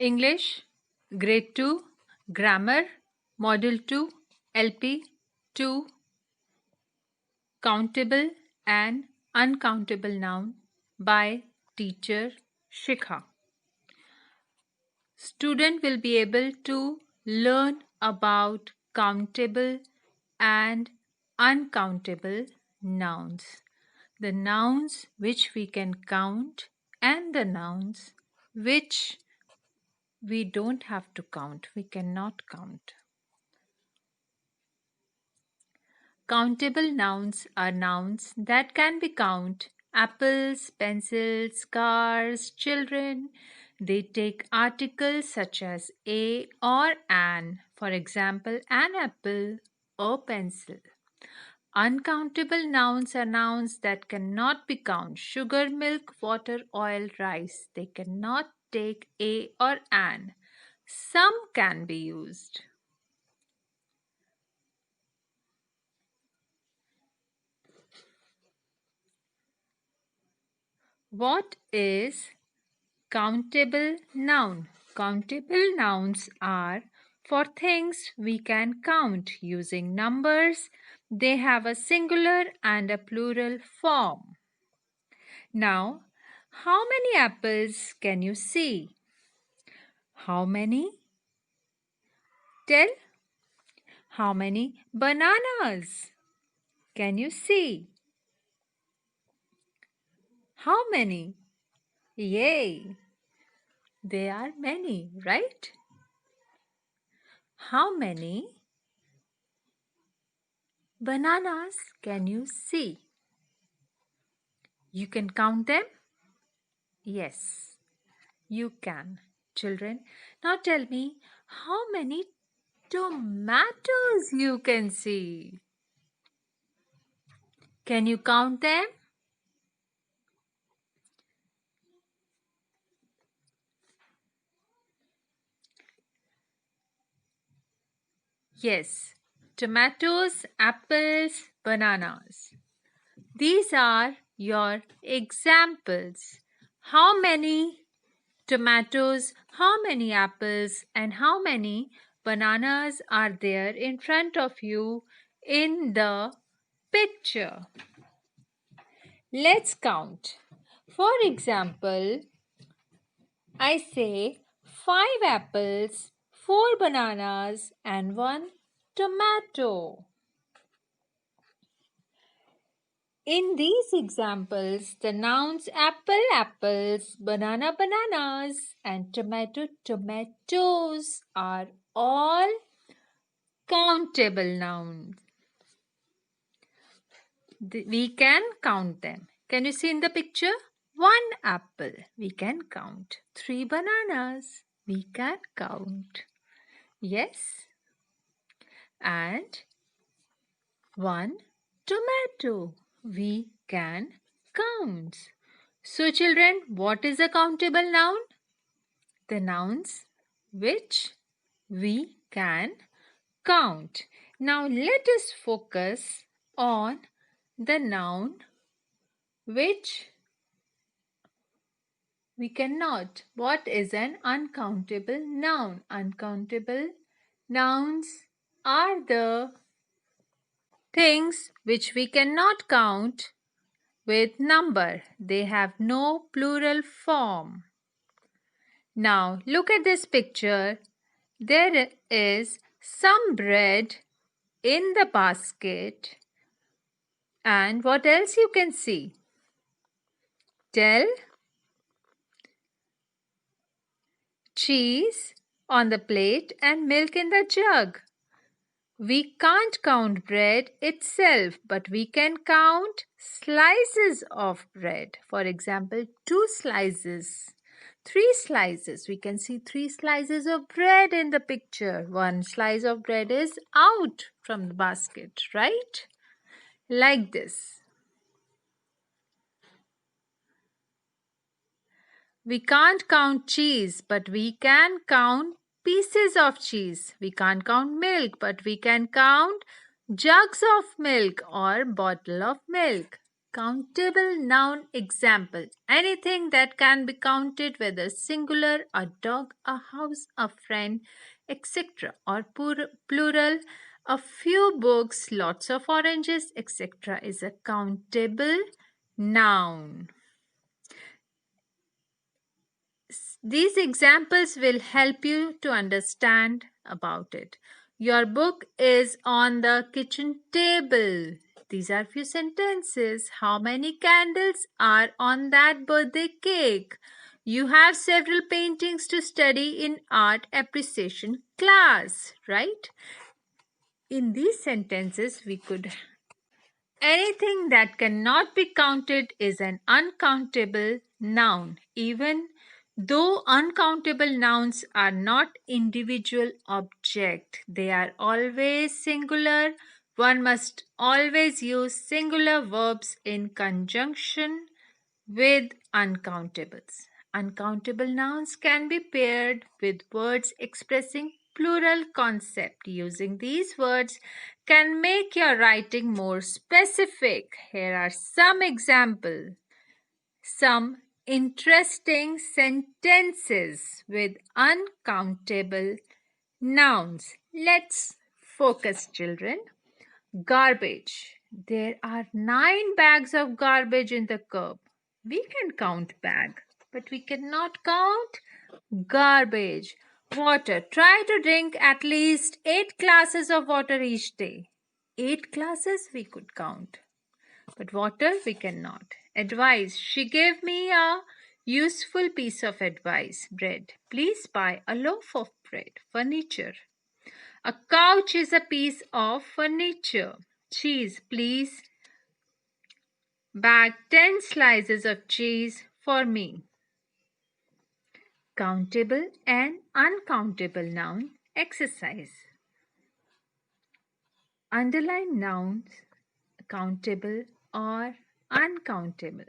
English, Grade 2, Grammar, Module 2, LP 2, Countable and Uncountable Noun by teacher Shikha. Student will be able to learn about countable and uncountable nouns. The nouns which we can count and the nouns which we don't have to count, we cannot count. Countable nouns are nouns that can be counted: apples, pencils, cars, children. They take articles such as a or an, for example, an apple or pencil. Uncountable nouns are nouns that cannot be counted: sugar, milk, water, oil, rice. They cannot take a or an. Some can be used. What is countable noun? Countable nouns are for things we can count using numbers. They have a singular and a plural form. Now, how many apples can you see? How many? Tell. How many bananas can you see? How many? Yay! There are many, right? How many bananas can you see? You can count them? Yes, you can. Children, now tell me how many tomatoes you can see. Can you count them? Yes, tomatoes, apples, bananas. These are your examples. How many tomatoes, how many apples, and how many bananas are there in front of you in the picture? Let's count. For example, I say 5 apples, 4 bananas, and 1 tomato. In these examples, the nouns apple, apples, banana, bananas, and tomato, tomatoes are all countable nouns. We can count them. Can you see in the picture? 1 apple, we can count. 3 bananas, we can count. Yes. And 1 tomato, we can count. So children, what is a countable noun? The nouns which we can count. Now let us focus on the noun which we cannot. What is an uncountable noun? Uncountable nouns are the things which we cannot count with number. They have no plural form. Now look at this picture. There is some bread in the basket. And what else you can see? Tell. Cheese on the plate and milk in the jug. We can't count bread itself, but we can count slices of bread. For example, 2 slices, 3 slices. We can see 3 slices of bread in the picture. 1 slice of bread is out from the basket, right? Like this. We can't count cheese, but we can count pieces of cheese. We can't count milk, but we can count jugs of milk or bottle of milk. Countable noun example. Anything that can be counted, whether singular, a dog, a house, a friend, etc., or plural, a few books, lots of oranges, etc., is a countable noun. These examples will help you to understand about it. Your book is on the kitchen table. These are few sentences. How many candles are on that birthday cake? You have several paintings to study in art appreciation class, right? In these sentences, we could anything that cannot be counted is an uncountable noun, even though uncountable nouns are not individual object. They are always singular. One must always use singular verbs in conjunction with uncountables. Uncountable nouns can be paired with words expressing plural concept. Using these words can make your writing more specific. Here are some examples. Some interesting sentences with uncountable nouns. Let's focus, children. Garbage. There are 9 bags of garbage in the curb. We can count bag, but we cannot count garbage. Water. Try to drink at least 8 glasses of water each day. 8 glasses we could count, but water we cannot. Advice. She gave me a useful piece of advice. Bread. Please buy a loaf of bread. Furniture. A couch is a piece of furniture. Cheese, please bag 10 slices of cheese for me. Countable and uncountable noun exercise. Underline nouns countable or uncountable.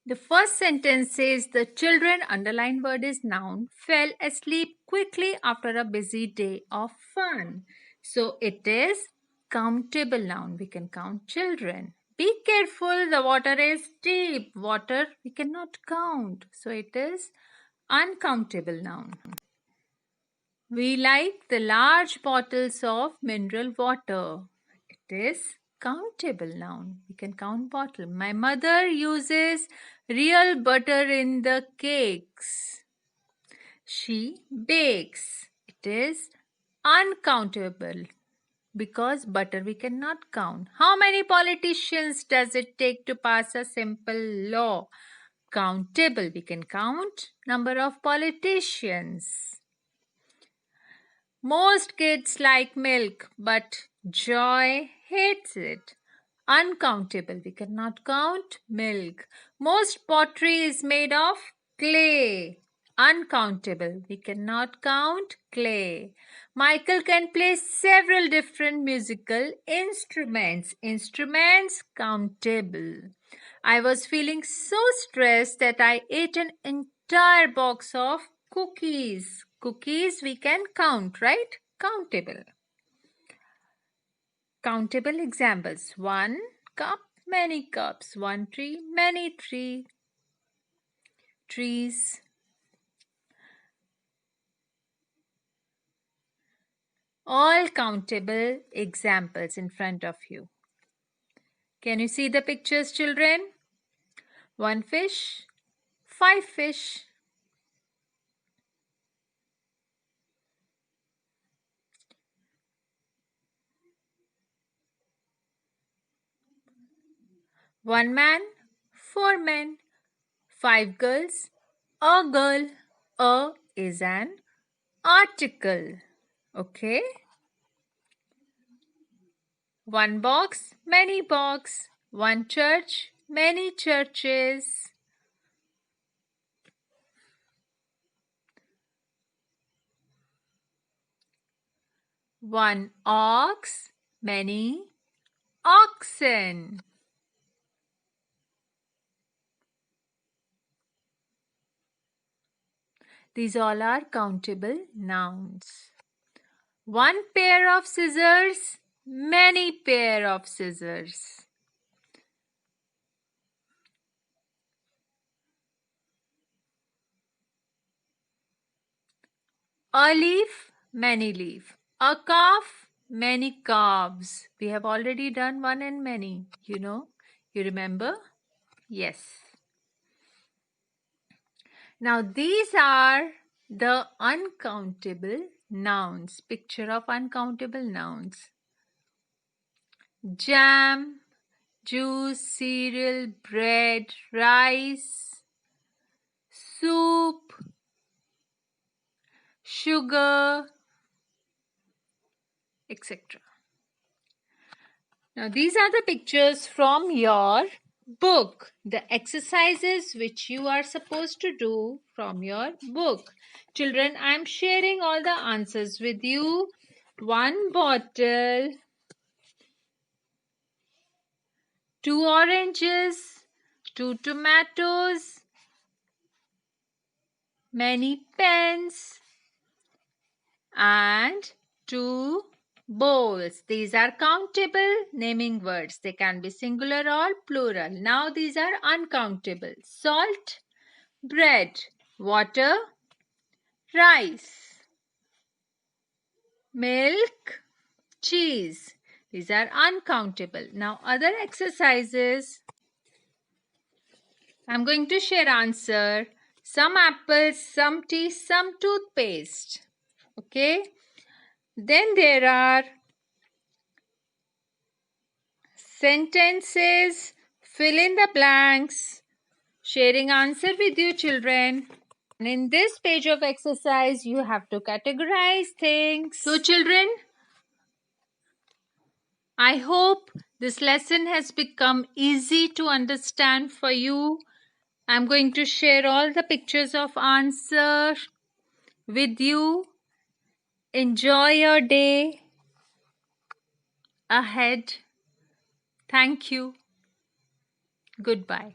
The first sentence says the children, underlined word is noun, fell asleep quickly after a busy day of fun. So it is countable noun. We can count children. Be careful, the water is deep. Water we cannot count. So it is uncountable noun. We like the large bottles of mineral water. It is countable noun. We can count bottle. My mother uses real butter in the cakes. She bakes. It is uncountable because butter we cannot count. How many politicians does it take to pass a simple law? Countable. We can count number of politicians. Most kids like milk, but Joy hates it. Uncountable. We cannot count milk. Most pottery is made of clay. Uncountable. We cannot count clay. Michael can play several different musical instruments. Instruments countable. I was feeling so stressed that I ate an entire box of cookies. Cookies we can count, right? Countable. Countable examples. 1 cup, many cups. 1 tree, many trees. All countable examples in front of you. Can you see the pictures, children? 1 fish, 5 fish. One man, 4 men. 5 girls, a girl. A is an article. Okay? 1 box, many box. 1 church, many churches. 1 ox, many oxen. These all are countable nouns. 1 pair of scissors, many pair of scissors. A leaf, many leaf. A calf, many calves. We have already done one and many, you know. You remember? Yes. Now these are the uncountable nouns. Picture of uncountable nouns. Jam, juice, cereal, bread, rice, soup, sugar, etc. Now, these are the pictures from your book, the exercises which you are supposed to do from your book. Children, I am sharing all the answers with you. One bottle, two oranges, two tomatoes, many pens, and two bowls. These are countable naming words. They can be singular or plural. Now these are uncountable. Salt, bread, water, rice, milk, cheese. These are uncountable. Now other exercises. I'm going to share answer. Some apples, some tea, some toothpaste. Okay. Then there are sentences, fill in the blanks, sharing answer with you children. And in this page of exercise, you have to categorize things. So children, I hope this lesson has become easy to understand for you. I'm going to share all the pictures of answer with you. Enjoy your day ahead. Thank you. Goodbye.